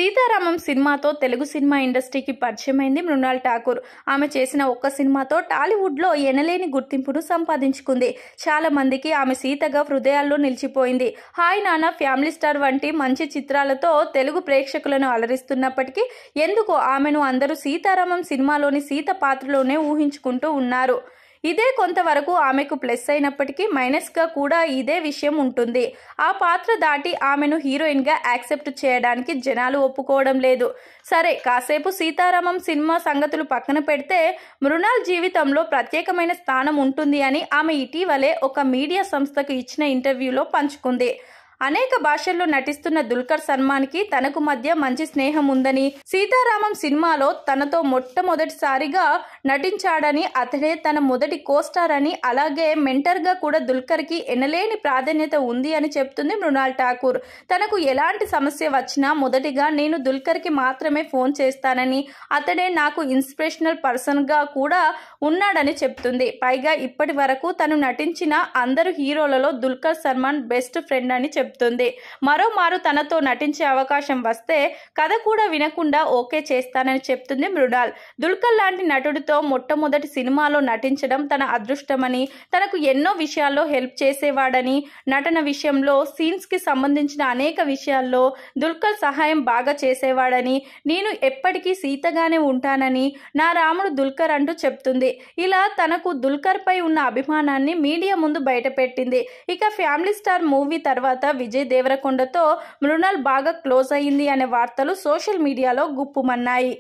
సీతారామం సినిమాతో తెలుగు సినిమా ఇండస్ట్రీకి పరిచయమైంది మృణాల్ ఠాకూర్. ఆమె చేసిన ఒక్క సినిమాతో టాలీవుడ్లో ఎనలేని గుర్తింపును సంపాదించుకుంది. చాలా మందికి ఆమె సీతగా హృదయాల్లో నిలిచిపోయింది. హాయ్ నాన్న, ఫ్యామిలీ స్టార్ వంటి మంచి చిత్రాలతో తెలుగు ప్రేక్షకులను అలరిస్తున్నప్పటికీ ఎందుకో ఆమెను అందరూ సీతారామం సినిమాలోని సీత పాత్రలోనే ఊహించుకుంటూ ఉన్నారు. ఇదే కొంతవరకు ఆమెకు ప్లస్ అయినప్పటికీ మైనస్గా కూడా ఇదే విషయం ఉంటుంది. ఆ పాత్ర దాటి ఆమెను హీరోయిన్గా యాక్సెప్ట్ చేయడానికి జనాలు ఒప్పుకోవడం లేదు. సరే, కాసేపు సీతారామం సినిమా సంగతులు పక్కన పెడితే మృణాల్ జీవితంలో ప్రత్యేకమైన స్థానం ఉంటుంది అని ఆమె ఇటీవలే ఒక మీడియా సంస్థకు ఇచ్చిన ఇంటర్వ్యూలో పంచుకుంది. అనేక భాషల్లో నటిస్తున్న దుల్కర్ సల్మాన్కి తనకు మధ్య మంచి స్నేహం ఉందని, సీతారామం సినిమాలో తనతో మొట్టమొదటిసారిగా నటించాడని, అతడే తన మొదటి కోస్టార్ అని, అలాగే మెంటర్గా కూడా దుల్కర్కి ఎనలేని ప్రాధాన్యత ఉంది అని చెప్తుంది మృణాల్ ఠాకూర్. తనకు ఎలాంటి సమస్య వచ్చినా మొదటిగా నేను దుల్కర్కి మాత్రమే ఫోన్ చేస్తానని, అతడే నాకు ఇన్స్పిరేషనల్ పర్సన్గా కూడా ఉన్నాడని చెప్తుంది. పైగా ఇప్పటి వరకు తను నటించిన అందరు హీరోలలో దుల్కర్ సల్మాన్ బెస్ట్ ఫ్రెండ్ అని చెప్తుంది. మరోమారు తనతో నటించే అవకాశం వస్తే కథ కూడా వినకుండా ఓకే చేస్తానని చెప్తుంది మృణాల్. దుల్కర్ లాంటి నటుడితో మొట్టమొదటి సినిమాలో నటించడం తన అదృష్టమని, తనకు ఎన్నో విషయాల్లో హెల్ప్ చేసేవాడని, నటన విషయంలో సీన్స్ కి సంబంధించిన అనేక విషయాల్లో దుల్కర్ సహాయం బాగా చేసేవాడని, నేను ఎప్పటికీ సీతగానే ఉంటానని నా రాముడు దుల్కర్ అంటూ చెప్తుంది. ఇలా తనకు దుల్కర్ పై ఉన్న అభిమానాన్ని మీడియా ముందు బయటపెట్టింది. ఇక ఫ్యామిలీ స్టార్ మూవీ తర్వాత విజయ్ దేవరకొండతో మృణాల్ బాగా క్లోజ్ అయ్యింది అనే వార్తలు సోషల్ మీడియాలో గుప్పుమన్నాయి.